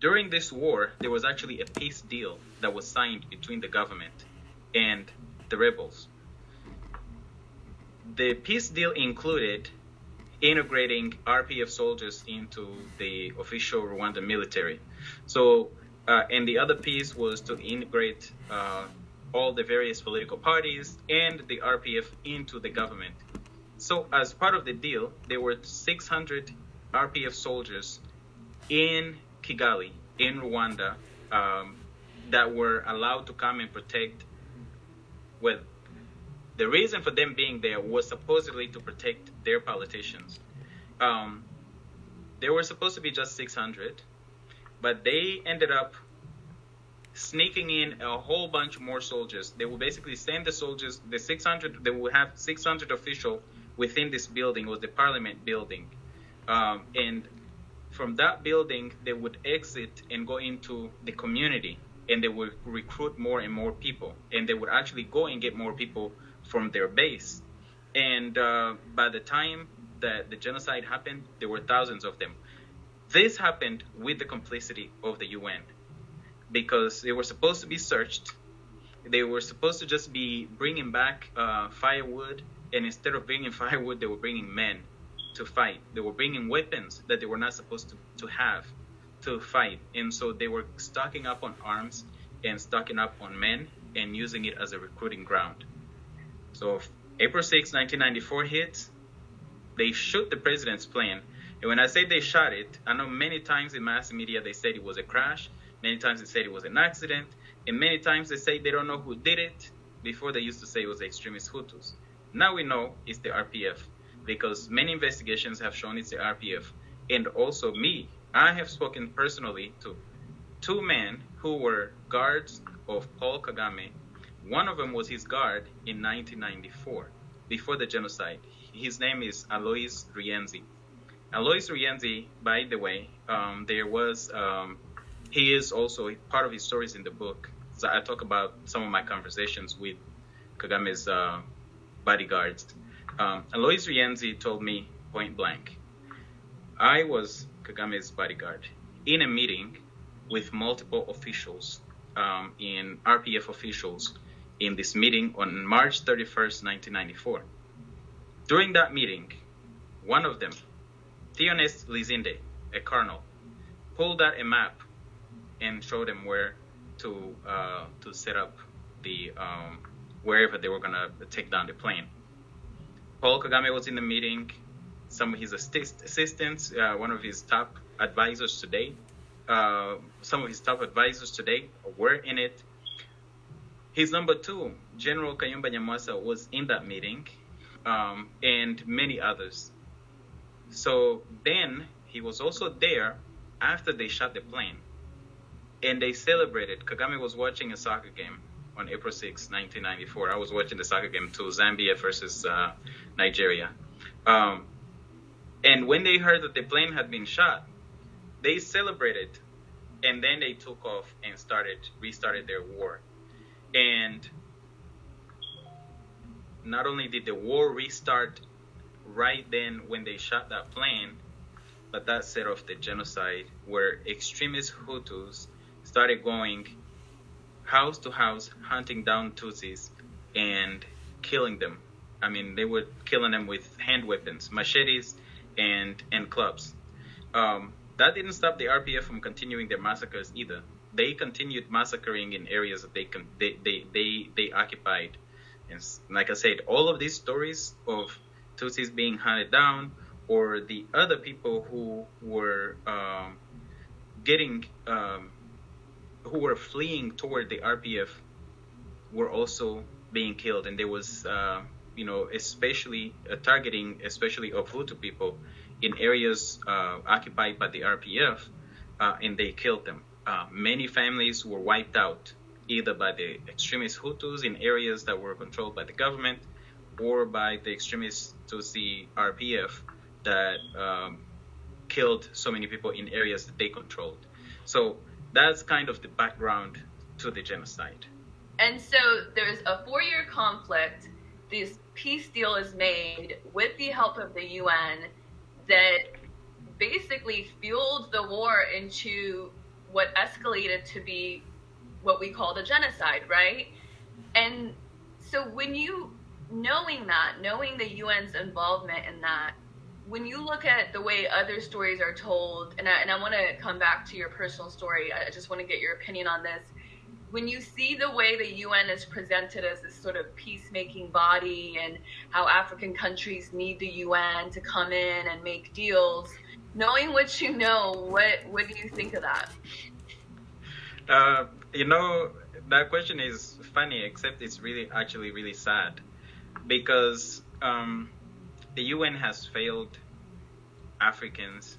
During this war, there was actually a peace deal that was signed between the government and the rebels. The peace deal included integrating RPF soldiers into the official Rwandan military. So, and the other piece was to integrate all the various political parties and the RPF into the government. So as part of the deal, there were 600 RPF soldiers in Kigali, in Rwanda, that were allowed to come and protect. Well, the reason for them being there was supposedly to protect their politicians. There were supposed to be just 600, but they ended up sneaking in a whole bunch more soldiers. They will basically send the soldiers, the 600, they will have 600 officials within this building. It was the parliament building. And from that building, they would exit and go into the community, and they would recruit more and more people. And they would actually go and get more people from their base. And by the time that the genocide happened, there were thousands of them. This happened with the complicity of the UN, because they were supposed to be searched. They were supposed to just be bringing back firewood, and instead of bringing firewood, they were bringing men to fight. They were bringing weapons that they were not supposed to have to fight. And so they were stocking up on arms and stocking up on men and using it as a recruiting ground. So April 6, 1994 hits, they shoot the president's plane. And when I say they shot it, I know many times in mass media they said it was a crash, many times they said it was an accident, and many times they say they don't know who did it. Before they used to say it was the extremist Hutus. Now we know it's the RPF, because many investigations have shown it's the RPF. And also I have spoken personally to two men who were guards of Paul Kagame. One of them was his guard in 1994, before the genocide. His name is Alois Ruyenzi. Alois Ruyenzi, by the way, he is also, part of his stories in the book. So I talk about some of my conversations with Kagame's bodyguards. Alois Ruyenzi told me point blank, I was Kagame's bodyguard in a meeting with multiple officials, in RPF officials, in this meeting on March 31st, 1994. During that meeting, one of them, Theonest Lizinde, a colonel, pulled out a map and showed them where to set up the wherever they were gonna take down the plane. Paul Kagame was in the meeting. Some of his assistants, one of his top advisors today, were in it. His number two, General Kayumba Nyamwasa, was in that meeting, and many others. So then he was also there after they shot the plane, and they celebrated. Kagame was watching a soccer game on April 6, 1994. I was watching the soccer game too, Zambia versus Nigeria. And when they heard that the plane had been shot, they celebrated, and then they took off and restarted their war. And not only did the war restart right then when they shot that plane, but that set off the genocide, where extremist Hutus started going house to house, hunting down Tutsis and killing them. I mean, they were killing them with hand weapons, machetes, and clubs. That didn't stop the RPF from continuing their massacres either. They continued massacring in areas that they occupied. And like I said, all of these stories of Tutsis being hunted down, or the other people who were who were fleeing toward the RPF, were also being killed. And there was, especially targeting, especially of Hutu people in areas occupied by the RPF, and they killed them. Many families were wiped out, either by the extremist Hutus in areas that were controlled by the government, or by the extremist Tutsi RPF that killed so many people in areas that they controlled. So that's kind of the background to the genocide. And so there's a 4-year conflict. This peace deal is made with the help of the UN that basically fueled the war into what escalated to be what we call the genocide, right? And so when you, knowing the UN's involvement in that, when you look at the way other stories are told, and I want to come back to your personal story, I just want to get your opinion on this. When you see the way the UN is presented as this sort of peacemaking body and how African countries need the UN to come in and make deals, knowing what you know, what do you think of that? That question is funny, except it's actually really sad, because the UN has failed Africans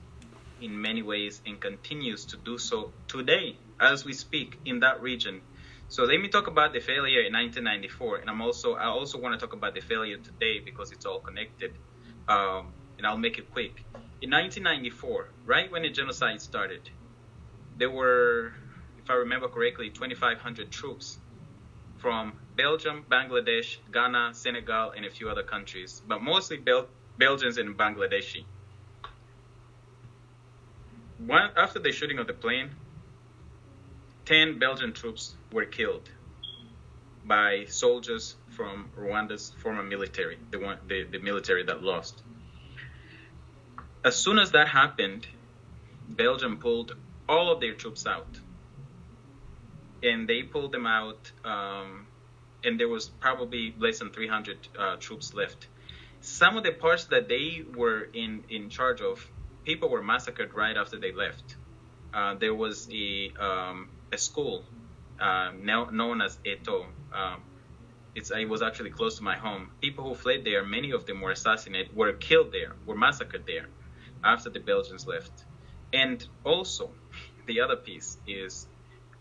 in many ways and continues to do so today as we speak in that region. So let me talk about the failure in 1994, and I also want to talk about the failure today because it's all connected, and I'll make it quick. In 1994, right when the genocide started, there were, if I remember correctly, 2,500 troops from Belgium, Bangladesh, Ghana, Senegal, and a few other countries, but mostly Belgians and Bangladeshi. After the shooting of the plane, 10 Belgian troops were killed by soldiers from Rwanda's former military, the military that lost. As soon as that happened, Belgium pulled all of their troops out. And they pulled them out, and there was probably less than 300 troops left. Some of the parts that they were in charge of, people were massacred right after they left. There was a school now known as Eto. It was actually close to my home. People who fled there, many of them were assassinated, were killed there, were massacred there after the Belgians left. And also, the other piece is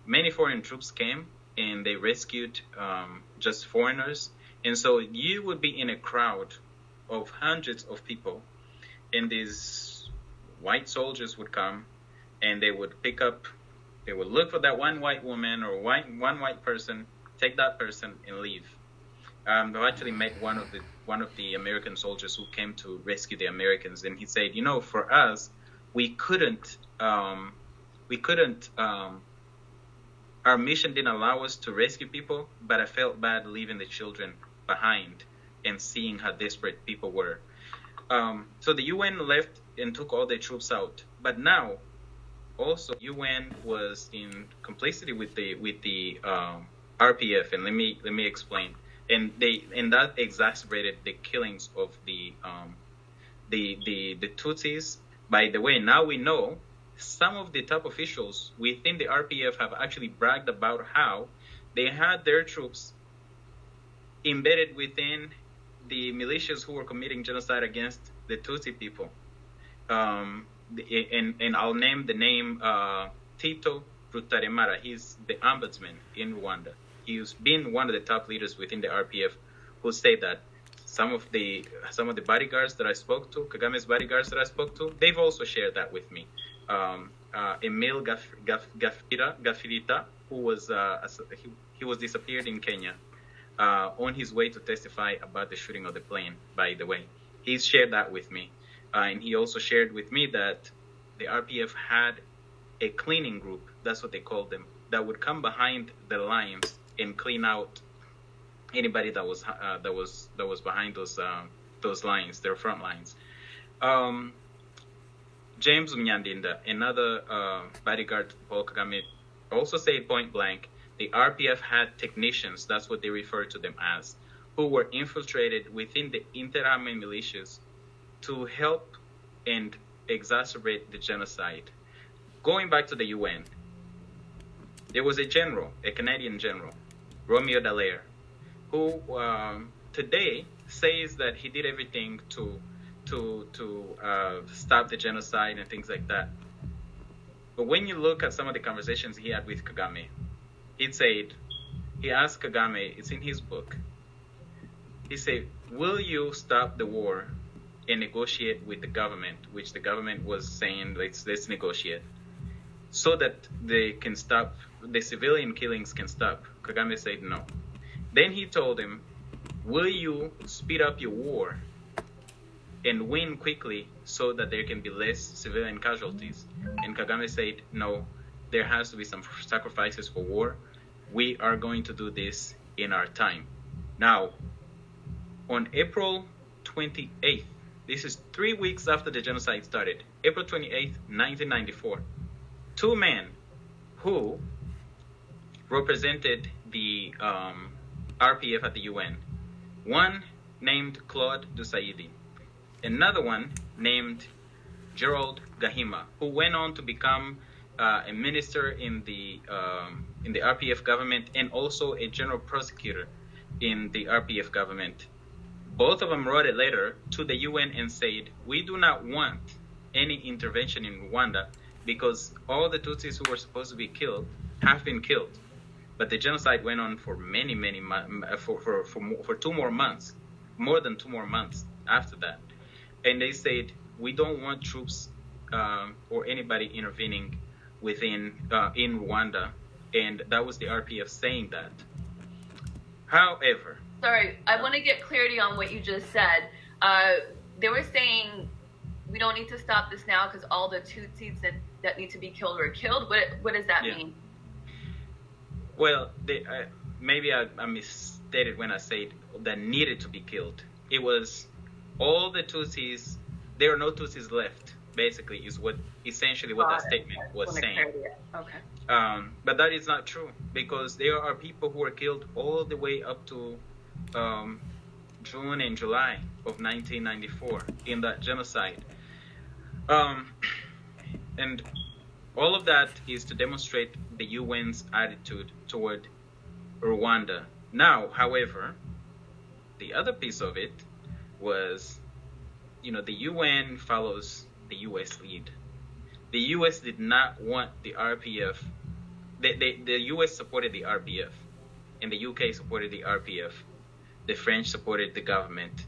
many foreign troops came and they rescued just foreigners. And so you would be in a crowd of hundreds of people, and these white soldiers would come and they would look for that one white woman or one white person, take that person and leave. I actually met one of the American soldiers who came to rescue the Americans, and he said, for us, we couldn't, our mission didn't allow us to rescue people, but I felt bad leaving the children behind and seeing how desperate people were. So the UN left and took all their troops out, but now also UN was in complicity with the RPF, and let me explain. And that exacerbated the killings of the Tutsis. By the way, now we know some of the top officials within the RPF have actually bragged about how they had their troops embedded within the militias who were committing genocide against the Tutsi people. And I'll name the name Tito Rutaremara. He's the ombudsman in Rwanda. He's been one of the top leaders within the RPF who say that some of the bodyguards that I spoke to, Kagame's bodyguards that I spoke to, they've also shared that with me. Emile Gafirita, who was he was disappeared in Kenya on his way to testify about the shooting of the plane, by the way. He's shared that with me. And he also shared with me that the RPF had a cleaning group, that's what they called them, that would come behind the lines and clean out anybody that was behind those lines, their front lines. James Munyandinda, another bodyguard to Paul Kagame, also said point blank, the RPF had technicians, that's what they refer to them as, who were infiltrated within the inter-army militias to help and exacerbate the genocide. Going back to the UN, there was a general, a Canadian general, Romeo Dallaire, who today says that he did everything to stop the genocide and things like that. But when you look at some of the conversations he had with Kagame, he asked Kagame, it's in his book, he said, will you stop the war and negotiate with the government, which the government was saying, let's negotiate, so that they can stop, the civilian killings can stop. Kagame said no. Then he told him, will you speed up your war and win quickly so that there can be less civilian casualties? And Kagame said, no, there has to be some sacrifices for war. We are going to do this in our time. Now, on April 28th, this is 3 weeks after the genocide started, April 28th, 1994, two men who represented the RPF at the UN, one named Claude Dusaidi, another one named Gerald Gahima, who went on to become a minister in the RPF government and also a general prosecutor in the RPF government. Both of them wrote a letter to the UN and said, we do not want any intervention in Rwanda because all the Tutsis who were supposed to be killed have been killed. But the genocide went on for many for 2 more months, more than 2 more months after that. And they said, we don't want troops or anybody intervening in Rwanda. And that was the RPF saying that. However, sorry, I want to get clarity on what you just said. They were saying we don't need to stop this now because all the Tutsis that need to be killed were killed. What does that mean? Well, maybe I misstated when I said that needed to be killed. It was all the Tutsis. There are no Tutsis left. Basically, is essentially what that statement was saying. Okay. But that is not true because there are people who were killed all the way up to June and July of 1994 in that genocide. And all of that is to demonstrate the UN's attitude toward Rwanda. Now, however, the other piece of it was, the UN follows the US lead. The US did not want the RPF. The US supported the RPF, and the UK supported the RPF. The French supported the government.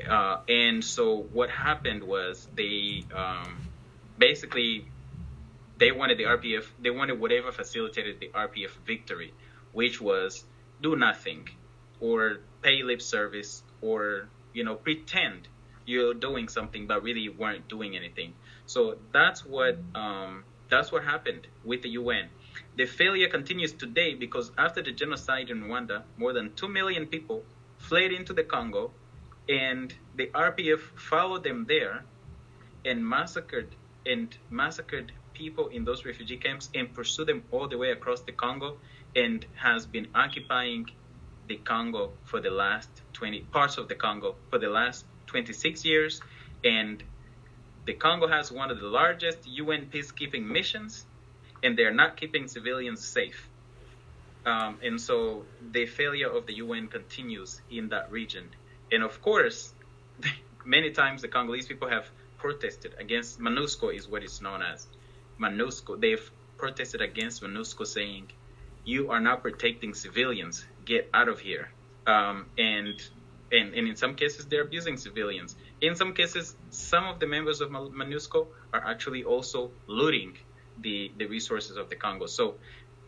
And so what happened was they wanted the RPF, they wanted whatever facilitated the RPF victory, which was do nothing or pay lip service or, pretend you're doing something but really weren't doing anything. So that's what happened with the UN. The failure continues today because after the genocide in Rwanda, more than 2 million people fled into the Congo, and the RPF followed them there and massacred people in those refugee camps and pursued them all the way across the Congo, and has been occupying the Congo for the last 26 years. And the Congo has one of the largest UN peacekeeping missions, and they're not keeping civilians safe. And so the failure of the UN continues in that region. And of course, many times the Congolese people have protested against MONUSCO, is what it's known as. MONUSCO, they've protested against MONUSCO saying, you are not protecting civilians, get out of here. And in some cases, they're abusing civilians. In some cases, some of the members of MONUSCO are actually also looting the resources of the Congo. So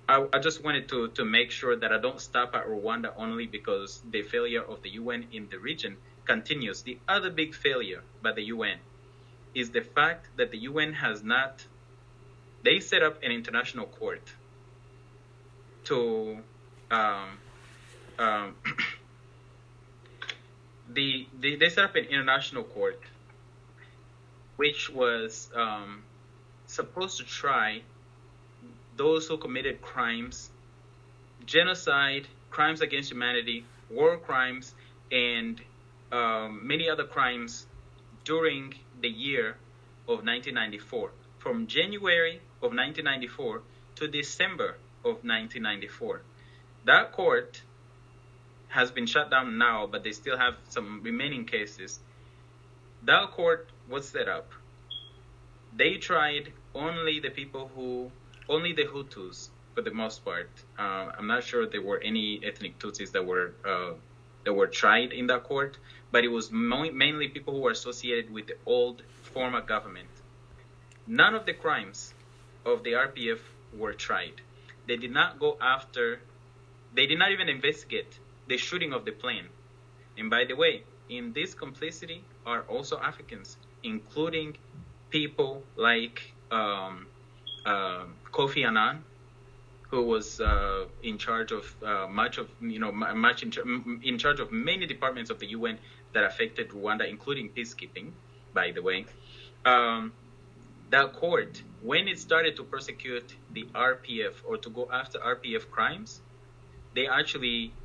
I just wanted to make sure that I don't stop at Rwanda only because the failure of the UN in the region continues. The other big failure by the UN is the fact that the UN has not, they set up an international court to, they set up an international court which was supposed to try those who committed crimes, genocide, crimes against humanity, war crimes, and many other crimes during the year of 1994, from January of 1994 to December of 1994. That court has been shut down now, but they still have some remaining cases. That court was set up. They tried only the Hutus for the most part. I'm not sure there were any ethnic Tutsis that were tried in that court, but it was mainly people who were associated with the old former government. None of the crimes of the RPF were tried. They did not even investigate the shooting of the plane. And by the way, in this complicity are also Africans, including people like Kofi Annan, who was in charge of in charge of many departments of the UN that affected Rwanda, including peacekeeping, by the way. That court, when it started to persecute the RPF or to go after RPF crimes, the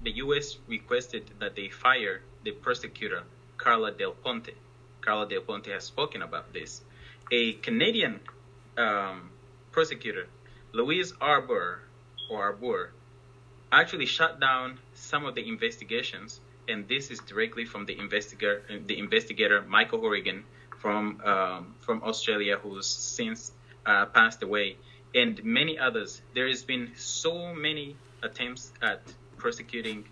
U.S. requested that they fire the prosecutor, Carla Del Ponte. Carla Del Ponte has spoken about this. A Canadian prosecutor, Louise Arbour, actually shut down some of the investigations, and this is directly from the investigator Michael Horrigan from Australia, who's since passed away, and many others. There has been so many attempts at prosecuting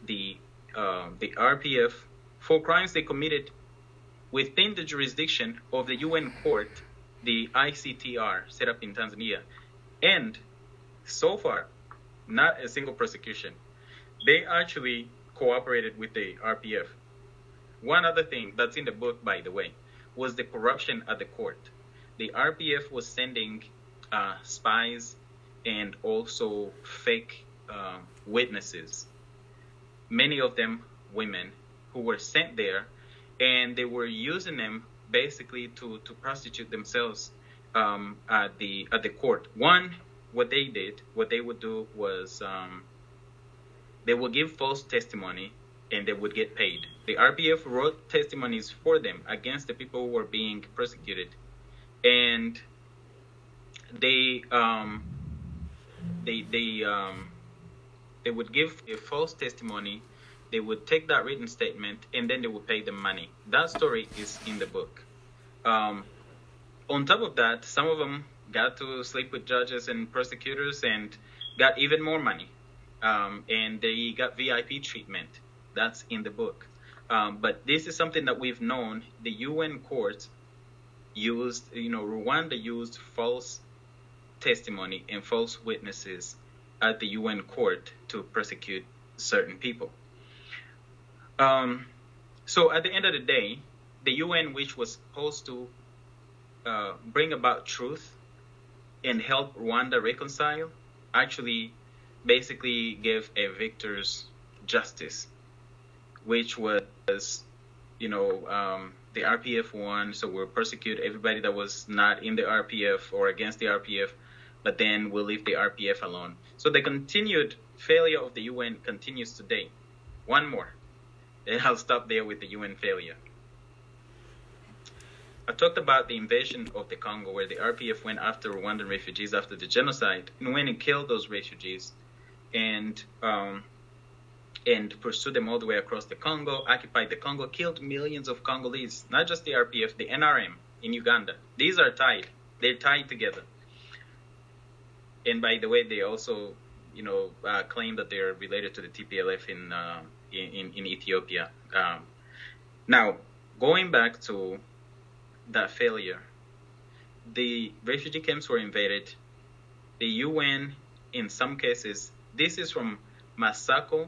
the RPF for crimes they committed within the jurisdiction of the UN court, the ICTR, set up in Tanzania, and so far, not a single prosecution. They actually cooperated with the RPF. One other thing that's in the book, by the way, was the corruption at the court. The RPF was sending spies and also fake witnesses, many of them women, who were sent there, and they were using them basically to prostitute themselves at the court. What they would do was they would give false testimony and they would get paid. The RPF wrote testimonies for them against the people who were being persecuted, and they would give a false testimony. They would take that written statement and then they would pay them money. That story is in the book. On top of that, some of them got to sleep with judges and prosecutors and got even more money. And they got VIP treatment. That's in the book. But this is something that we've known. The UN courts used, Rwanda used false testimony and false witnesses at the UN court to persecute certain people. So at the end of the day, the UN, which was supposed to bring about truth and help Rwanda reconcile, actually basically gave a victor's justice, which was, the RPF won, so we'll persecute everybody that was not in the RPF or against the RPF, but then we'll leave the RPF alone. So the continued failure of the UN continues today. One more, and I'll stop there with the UN failure. I talked about the invasion of the Congo, where the RPF went after Rwandan refugees after the genocide and went and killed those refugees and pursued them all the way across the Congo, occupied the Congo, killed millions of Congolese, not just the RPF, the NRM in Uganda. These are tied. They're tied together. And by the way, they also, claim that they're related to the TPLF in Ethiopia. Now, going back to that failure, the refugee camps were invaded. The UN, in some cases, this is from Masako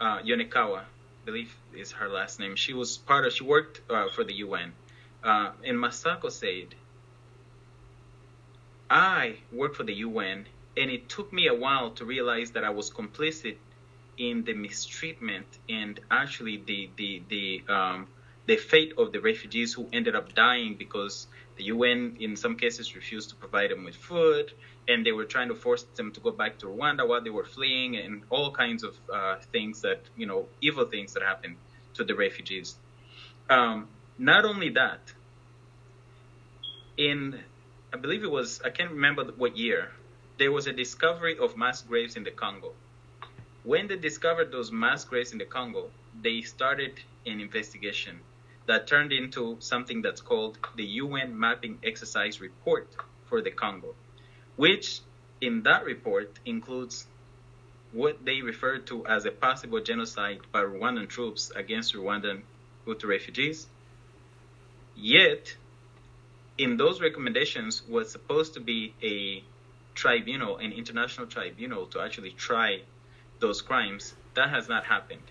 Yonekawa, I believe is her last name. She worked for the UN. And Masako said, I worked for the UN, and it took me a while to realize that I was complicit in the mistreatment and actually the fate of the refugees who ended up dying because the UN in some cases refused to provide them with food, and they were trying to force them to go back to Rwanda while they were fleeing, and all kinds of things that, evil things that happened to the refugees. Not only that, I believe it was, I can't remember what year, there was a discovery of mass graves in the Congo. When they discovered those mass graves in the Congo, they started an investigation that turned into something that's called the UN Mapping Exercise Report for the Congo, which in that report includes what they refer to as a possible genocide by Rwandan troops against Rwandan Hutu refugees. Yet, in those recommendations was supposed to be a tribunal, an international tribunal, to actually try those crimes. That has not happened.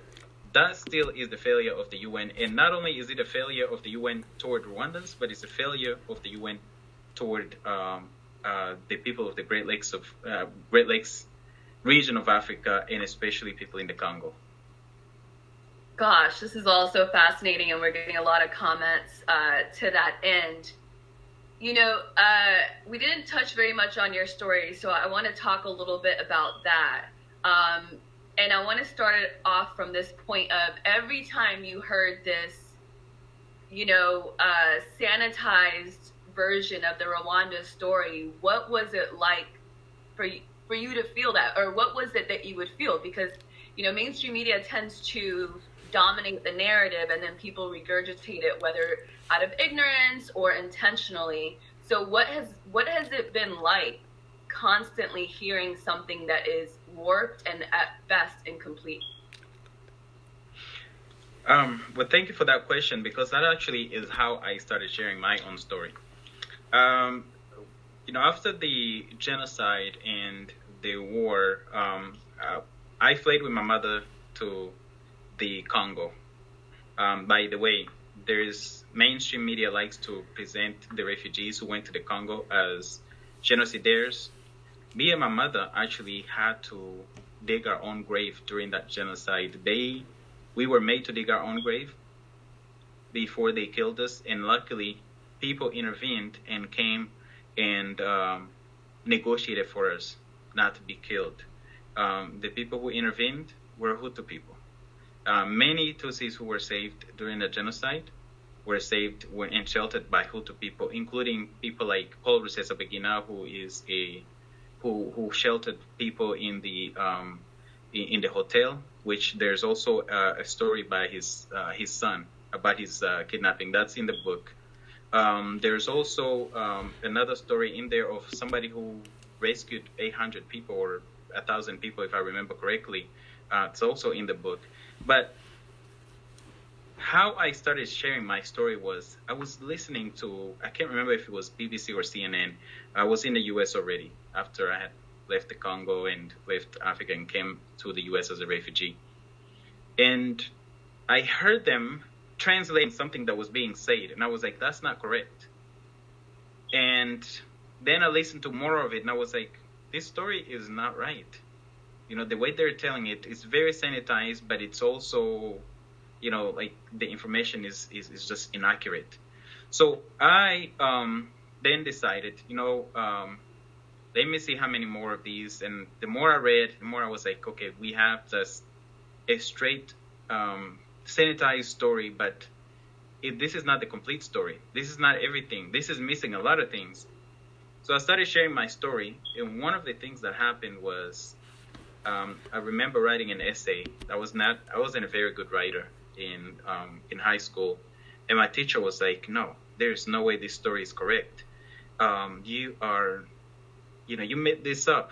That still is the failure of the UN. And not only is it a failure of the UN toward Rwandans, but it's a failure of the UN toward the people of the Great Lakes region of Africa, and especially people in the Congo. Gosh, this is all so fascinating, and we're getting a lot of comments to that end. You know, we didn't touch very much on your story, so I want to talk a little bit about that. And I want to start it off from this point of every time you heard this, you know, sanitized version of the Rwanda story, what was it like for you to feel that? Or what was it that you would feel? Because, you know, mainstream media tends to dominate the narrative, and then people regurgitate it, whether out of ignorance or intentionally. So what has it been like constantly hearing something that is warped and at best incomplete? Well, thank you for that question, because that actually is how I started sharing my own story. You know, after the genocide and the war, I fled with my mother to the Congo. By the way, there's mainstream media likes to present the refugees who went to the Congo as genocidaires. Me and my mother actually had to dig our own grave during that genocide. We were made to dig our own grave before they killed us, and luckily people intervened and came and negotiated for us not to be killed. The people who intervened were Hutu people. Many Tutsis who were saved during the genocide were sheltered by Hutu people, including people like Paul Rusesabagina, who sheltered people in the hotel. Which there's also a story by his son about his kidnapping. That's in the book. There's also another story in there of somebody who rescued 800 people or 1,000 people, if I remember correctly. It's also in the book. But how I started sharing my story was I was listening to, I can't remember if it was BBC or CNN. I was in the U.S. already after I had left the Congo and left Africa and came to the U.S. as a refugee. And I heard them translating something that was being said, and I was like, that's not correct. And then I listened to more of it, and I was like, this story is not right. You know, the way they're telling it is very sanitized, but it's also, you know, like the information is just inaccurate. So I then decided, you know, let me see how many more of these. And the more I read, the more I was like, okay, we have just a straight sanitized story, but this is not the complete story. This is not everything. This is missing a lot of things. So I started sharing my story, and one of the things that happened was I remember writing an essay. I wasn't a very good writer in high school, and my teacher was like, no, there's no way this story is correct. You made this up.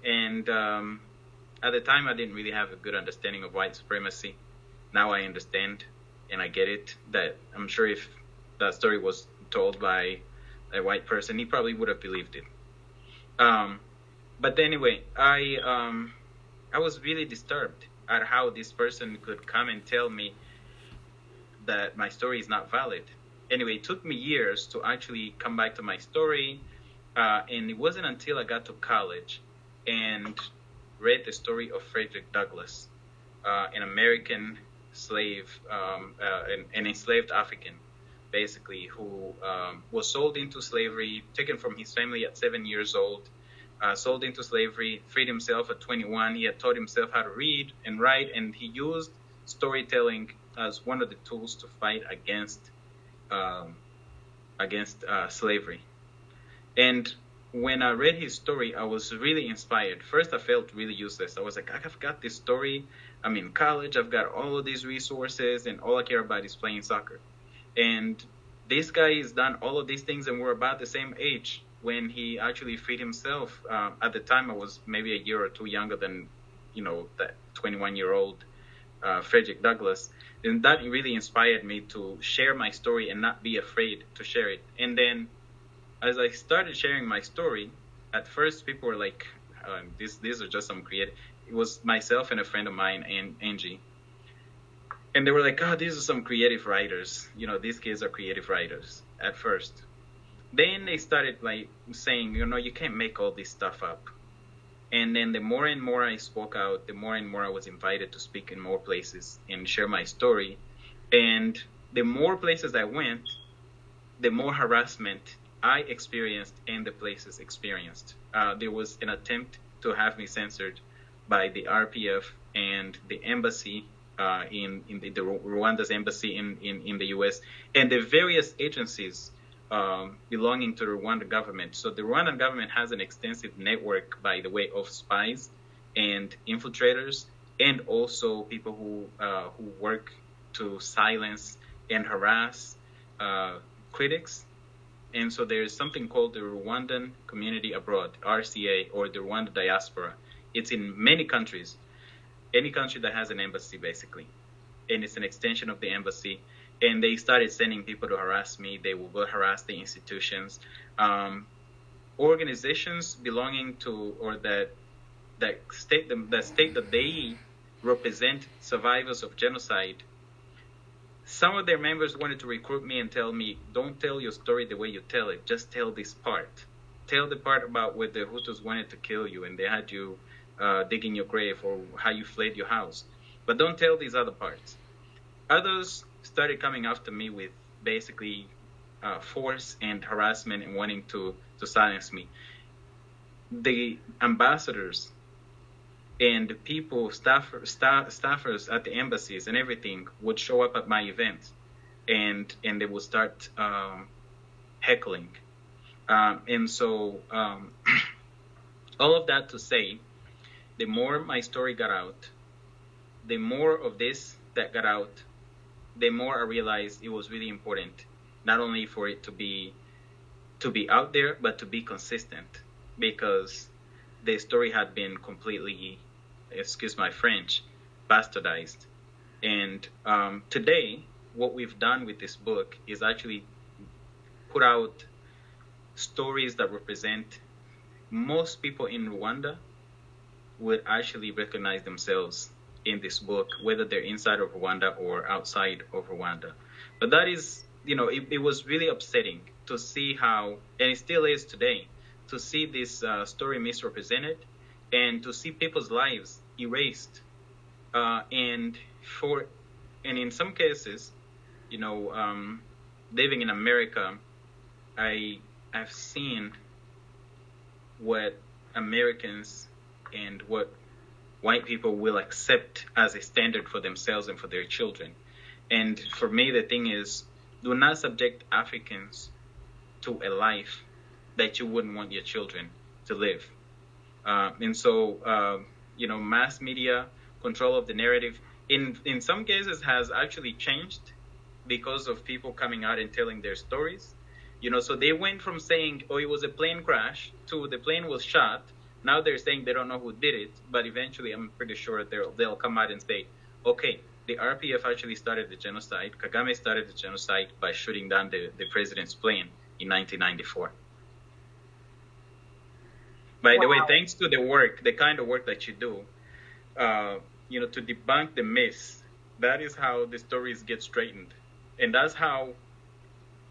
And at the time, I didn't really have a good understanding of white supremacy. Now I understand, and I get it, that I'm sure if that story was told by a white person, he probably would have believed it. But anyway, I was really disturbed at how this person could come and tell me that my story is not valid. Anyway, it took me years to actually come back to my story, and it wasn't until I got to college and read the story of Frederick Douglass, an American slave, an enslaved African, basically, who was sold into slavery, taken from his family at 7 years old, sold into slavery, freed himself at 21. He had taught himself how to read and write, and he used storytelling as one of the tools to fight against slavery. And when I read his story, I was really inspired. First, I felt really useless. I was like, I've got this story. I'm in college. I've got all of these resources, and all I care about is playing soccer. And this guy has done all of these things, and we're about the same age when he actually freed himself. At the time, I was maybe a year or two younger than, that 21-year-old Frederick Douglass. And that really inspired me to share my story and not be afraid to share it. And then as I started sharing my story, at first people were like, these are just some creative. It was myself and a friend of mine, Angie. And they were like, these are some creative writers. These kids are creative writers at first. then they started like saying, you can't make all this stuff up. And then the more and more I spoke out, the more and more I was invited to speak in more places and share my story. And the more places I went, the more harassment I experienced and the places experienced. There was an attempt to have me censored by the RPF and the embassy in the Rwanda's embassy in the US, and the various agencies belonging to the Rwandan government. So the Rwandan government has an extensive network, by the way, of spies and infiltrators, and also people who work to silence and harass critics. And so there is something called the Rwandan Community Abroad, RCA, or the Rwanda Diaspora. It's in many countries, any country that has an embassy, basically. And it's an extension of the embassy. And they started sending people to harass me. They will go harass the institutions. Organizations belonging to, or that state that they represent survivors of genocide. Some of their members wanted to recruit me and tell me, don't tell your story the way you tell it. Just tell this part. Tell the part about where the Hutus wanted to kill you and they had you digging your grave, or how you fled your house. But don't tell these other parts. Others started coming after me with basically force and harassment and wanting to silence me. The ambassadors and the people, staffers at the embassies and everything would show up at my events, and they would start heckling. And so all of that to say, the more my story got out, the more of this that got out, the more I realized it was really important, not only for it to be out there, but to be consistent, because the story had been completely, excuse my French, bastardized. And today, what we've done with this book is actually put out stories that represent most people in Rwanda would actually recognize themselves in this book, whether they're inside of Rwanda or outside of Rwanda. But that is, it was really upsetting to see how, and it still is today, to see this story misrepresented and to see people's lives erased. And in some cases, living in America, I've seen what Americans and what white people will accept as a standard for themselves and for their children. And for me, the thing is, do not subject Africans to a life that you wouldn't want your children to live. And so, mass media control of the narrative in some cases has actually changed because of people coming out and telling their stories. So they went from saying, oh, it was a plane crash, to the plane was shot. Now they're saying they don't know who did it, but eventually I'm pretty sure they'll come out and say, okay, the RPF actually started the genocide. Kagame started the genocide by shooting down the president's plane in 1994. By the way, thanks to the kind of work that you do, to debunk the myths, that is how the stories get straightened. And that's how,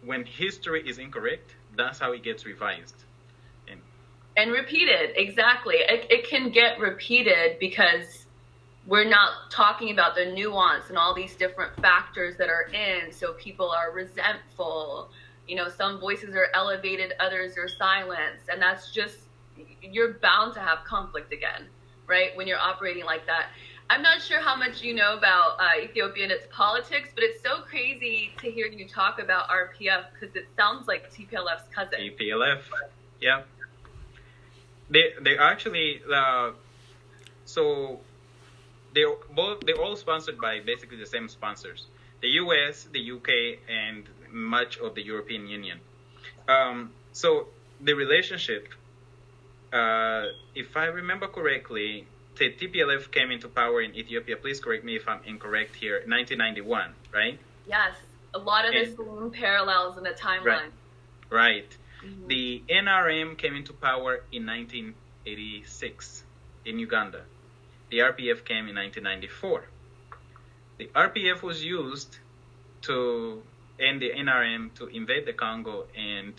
when history is incorrect, that's how it gets revised. And repeated, exactly. It can get repeated because we're not talking about the nuance and all these different factors that are in. So people are resentful. Some voices are elevated, others are silenced. And that's just, you're bound to have conflict again, right? When you're operating like that. I'm not sure how much you know about Ethiopia and its politics, but it's so crazy to hear you talk about RPF because it sounds like TPLF's cousin. TPLF, yeah. They actually so they're all sponsored by basically the same sponsors: the US, the UK, and much of the European Union. So the relationship, if I remember correctly, the TPLF came into power in Ethiopia. Please correct me if I'm incorrect here. 1991, right? Yes, a lot of the same parallels in the timeline. Right. Mm-hmm. The NRM came into power in 1986 in Uganda. The RPF came in 1994. The RPF was used to end the NRM to invade the Congo and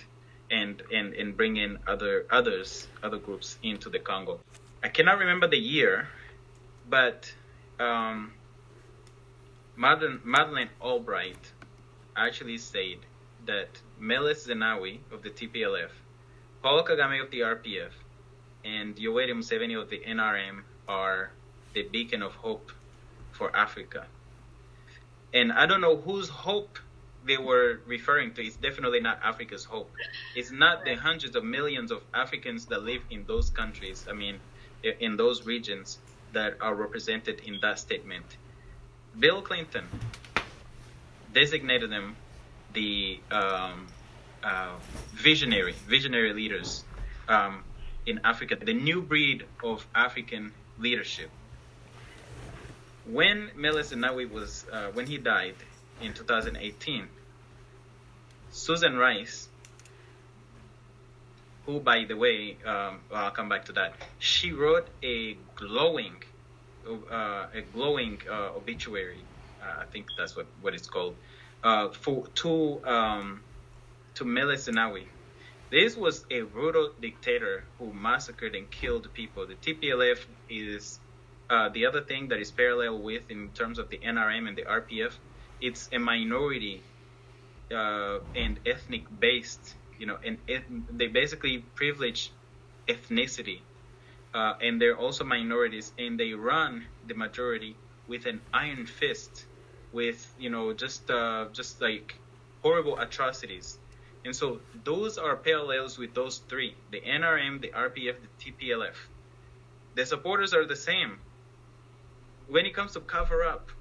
and bring in other groups into the Congo. I cannot remember the year, but Madeleine Albright actually said that Meles Zenawi of the TPLF, Paul Kagame of the RPF, and Yoweri Museveni of the NRM are the beacon of hope for Africa. And I don't know whose hope they were referring to. It's definitely not Africa's hope. It's not the hundreds of millions of Africans that live in those countries, I mean, in those regions that are represented in that statement. Bill Clinton designated them the visionary leaders in Africa, the new breed of African leadership. When Meles Zenawi when he died in 2018, Susan Rice, who, by the way, I'll come back to that, she wrote a glowing obituary. I think that's what it's called, to Meles Zenawi. This was a brutal dictator who massacred and killed people. The TPLF is the other thing that is parallel with in terms of the NRM and the RPF. It's a minority and ethnic based, and they basically privilege ethnicity, and they're also minorities, and they run the majority with an iron fist, with just like horrible atrocities. And so those are parallels with those three: the NRM, the RPF, the TPLF. The supporters are the same. When it comes to cover up,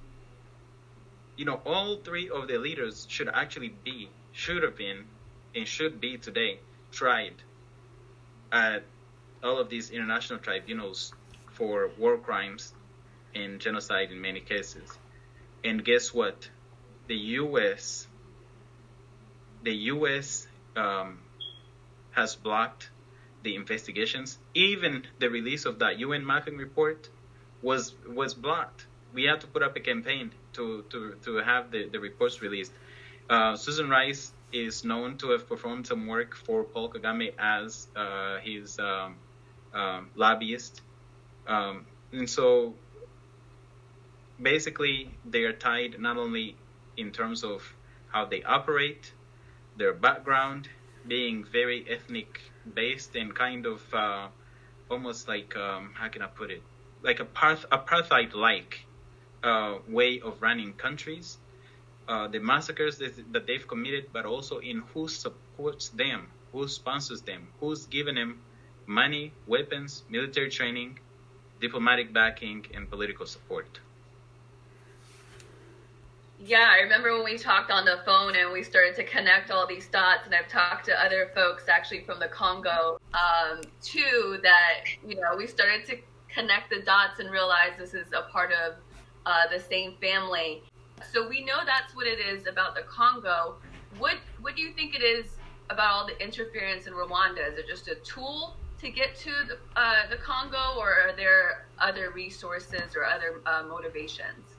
all three of the leaders should have been, and should be today tried at all of these international tribunals for war crimes and genocide in many cases. And guess what? The U.S. Has blocked the investigations. Even the release of that UN mapping report was blocked. We had to put up a campaign to have the reports released. Susan Rice is known to have performed some work for Paul Kagame as his lobbyist. And so basically they are tied not only in terms of how they operate, their background being very ethnic based and kind of almost like, how can I put it? Like apartheid-like way of running countries, the massacres that they've committed, but also in who supports them, who sponsors them, who's given them money, weapons, military training, diplomatic backing, and political support. Yeah, I remember when we talked on the phone and we started to connect all these dots, and I've talked to other folks actually from the Congo too, that, we started to connect the dots and realize this is a part of the same family. So we know that's what it is about the Congo. What do you think it is about all the interference in Rwanda? Is it just a tool to get to the Congo, or are there other resources or other motivations?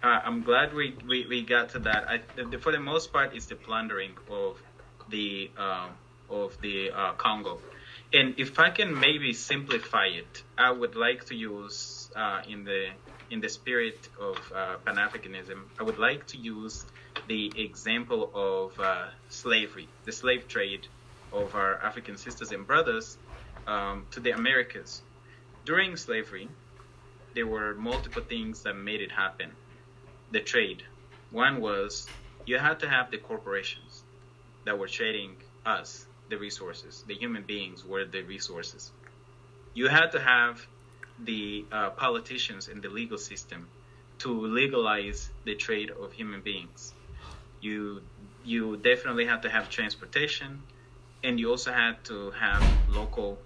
I'm glad we got to that. For the most part, it's the plundering of the Congo. And if I can maybe simplify it, I would like to use in the spirit of Pan-Africanism, I would like to use the example of slavery, the slave trade of our African sisters and brothers to the Americas. During slavery, there were multiple things that made it happen. The trade. One was you had to have the corporations that were trading us the resources. The human beings were the resources. You had to have the politicians in the legal system to legalize the trade of human beings. You definitely had to have transportation, and you also had to have local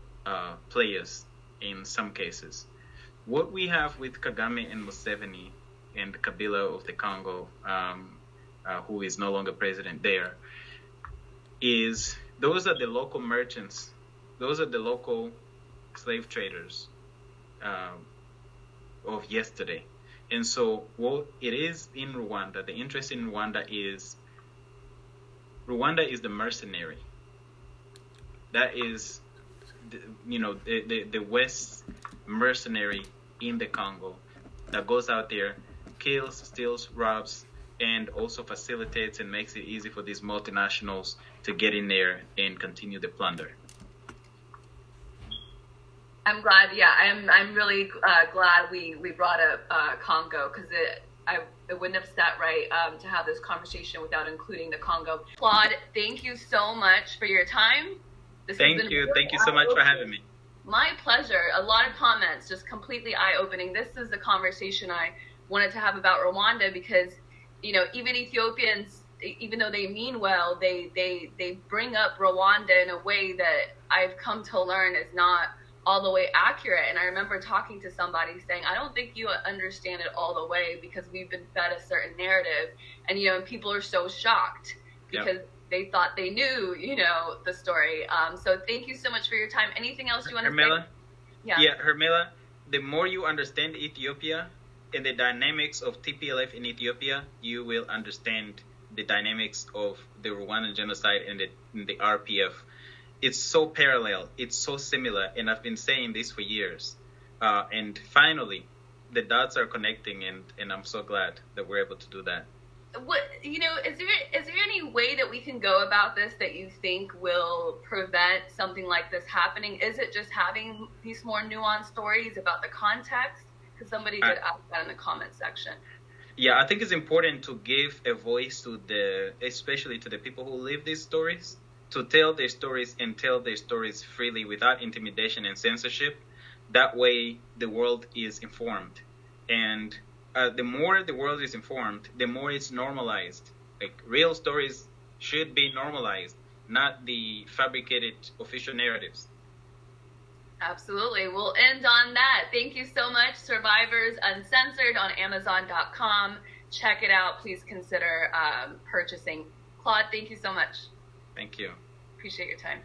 players in some cases. What we have with Kagame and Museveni and Kabila of the Congo, who is no longer president there, is those are the local merchants, those are the local slave traders of yesterday. And so what it is in Rwanda, the interest in Rwanda is the mercenary. that is, the West mercenary in the Congo that goes out there, kills, steals, robs, and also facilitates and makes it easy for these multinationals to get in there and continue the plunder. I'm glad. Yeah, I'm really glad we brought up Congo, because it wouldn't have sat right to have this conversation without including the Congo. Claude, thank you so much for your time. Thank you so much for having me. My pleasure. A lot of comments, just completely eye-opening. This is the conversation I wanted to have about Rwanda, because even Ethiopians, even though they mean well, they bring up Rwanda in a way that I've come to learn is not all the way accurate. And I remember talking to somebody saying, I don't think you understand it all the way, because we've been fed a certain narrative, and and people are so shocked because they thought they knew the story. So thank you so much for your time. Anything else you want to say? Yeah, Hermela, the more you understand Ethiopia and the dynamics of TPLF in Ethiopia, you will understand the dynamics of the Rwandan genocide and the RPF. It's so parallel, it's so similar, and I've been saying this for years. And finally, the dots are connecting, and I'm so glad that we're able to do that. What is there any way that we can go about this that you think will prevent something like this happening? Is it just having these more nuanced stories about the context? Because somebody did ask that in the comment section. Yeah, I think it's important to give a voice to especially to the people who live these stories, to tell their stories and tell their stories freely without intimidation and censorship. That way, the world is informed. And the more the world is informed, the more it's normalized. Like, real stories should be normalized, not the fabricated official narratives. Absolutely. We'll end on that. Thank you so much. Survivors Uncensored on Amazon.com. Check it out. Please consider purchasing. Claude, thank you so much. Thank you. Appreciate your time.